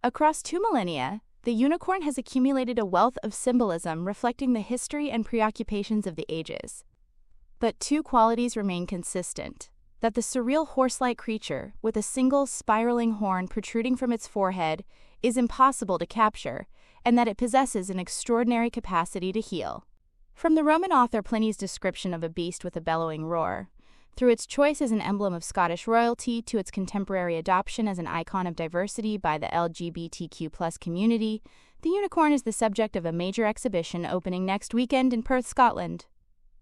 Across 2 millennia, the unicorn has accumulated a wealth of symbolism reflecting the history and preoccupations of the ages. But two qualities remain consistent: that the surreal horse-like creature, with a single spiraling horn protruding from its forehead, is impossible to capture, and that it possesses an extraordinary capacity to heal. From the Roman author Pliny's description of a beast with a bellowing roar, through its choice as an emblem of Scottish royalty to its contemporary adoption as an icon of diversity by the LGBTQ+ community, the unicorn is the subject of a major exhibition opening next weekend in Perth, Scotland.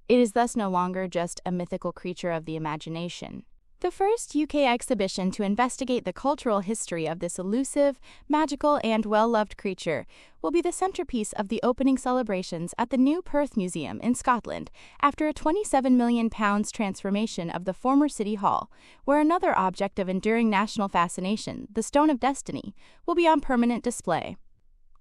It is thus no longer just a mythical creature of the imagination. The first UK exhibition to investigate the cultural history of this elusive, magical, and well-loved creature will be the centerpiece of the opening celebrations at the new Perth Museum in Scotland after a £27 million transformation of the former City Hall, where another object of enduring national fascination, the Stone of Destiny, will be on permanent display.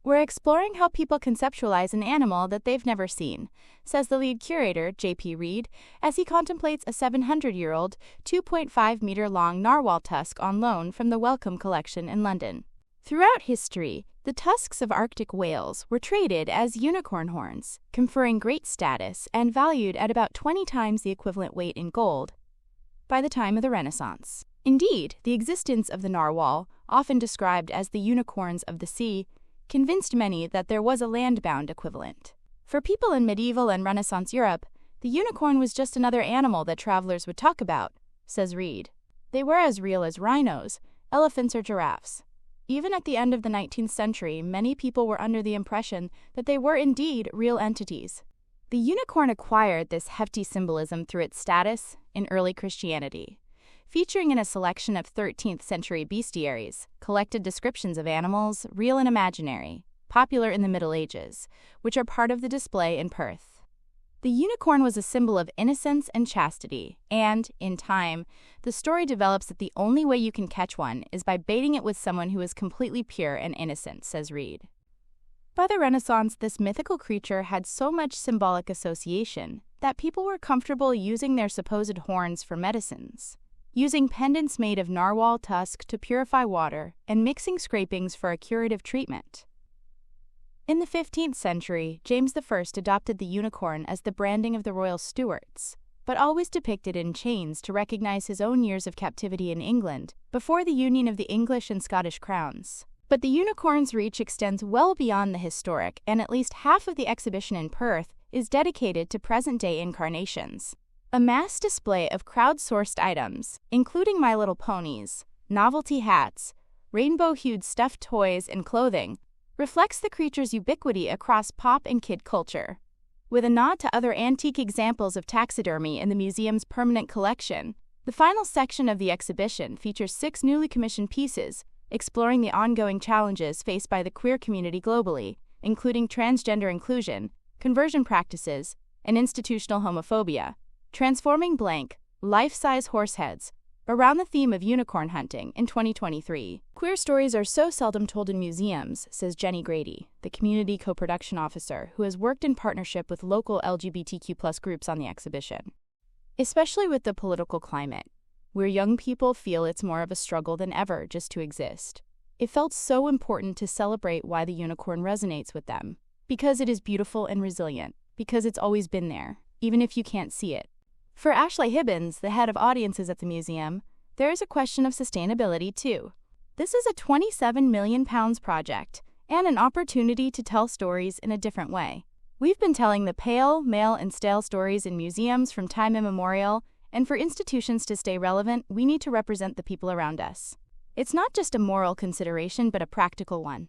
We're exploring how people conceptualize an animal that they've never seen, says the lead curator, J.P. Reid, as he contemplates a 700-year-old, 2.5-meter-long narwhal tusk on loan from the Wellcome Collection in London. Throughout history, the tusks of Arctic whales were traded as unicorn horns, conferring great status and valued at about 20 times the equivalent weight in gold by the time of the Renaissance. Indeed, the existence of the narwhal, often described as the unicorns of the sea, convinced many that there was a land-bound equivalent. For people in medieval and Renaissance Europe, the unicorn was just another animal that travelers would talk about, says Reid. They were as real as rhinos, elephants, or giraffes. Even at the end of the 19th century, many people were under the impression that they were indeed real entities. The unicorn acquired this hefty symbolism through its status in early Christianity. Featuring in a selection of 13th-century bestiaries, collected descriptions of animals, real and imaginary, popular in the Middle Ages, which are part of the display in Perth. The unicorn was a symbol of innocence and chastity, and, in time, the story develops that the only way you can catch one is by baiting it with someone who is completely pure and innocent, says Reid. By the Renaissance, this mythical creature had so much symbolic association that people were comfortable using their supposed horns for medicines, using pendants made of narwhal tusk to purify water, and mixing scrapings for a curative treatment. In the 15th century, James I adopted the unicorn as the branding of the royal Stuarts, but always depicted in chains to recognize his own years of captivity in England before the union of the English and Scottish crowns. But the unicorn's reach extends well beyond the historic, and at least half of the exhibition in Perth is dedicated to present-day incarnations. A mass display of crowd-sourced items, including My Little Ponies, novelty hats, rainbow-hued stuffed toys, and clothing, reflects the creature's ubiquity across pop and kid culture. With a nod to other antique examples of taxidermy in the museum's permanent collection, the final section of the exhibition features 6 newly commissioned pieces, exploring the ongoing challenges faced by the queer community globally, including transgender inclusion, conversion practices, and institutional homophobia. Transforming blank, life-size horse heads, around the theme of unicorn hunting in 2023. Queer stories are so seldom told in museums, says Jenny Grady, the community co-production officer who has worked in partnership with local LGBTQ+ groups on the exhibition. Especially with the political climate, where young people feel it's more of a struggle than ever just to exist. It felt so important to celebrate why the unicorn resonates with them. Because it is beautiful and resilient. Because it's always been there, even if you can't see it. For Ashley Hibbins, the head of audiences at the museum, there is a question of sustainability too. This is a £27 million project, and an opportunity to tell stories in a different way. We've been telling the pale, male, and stale stories in museums from time immemorial, and for institutions to stay relevant, we need to represent the people around us. It's not just a moral consideration, but a practical one.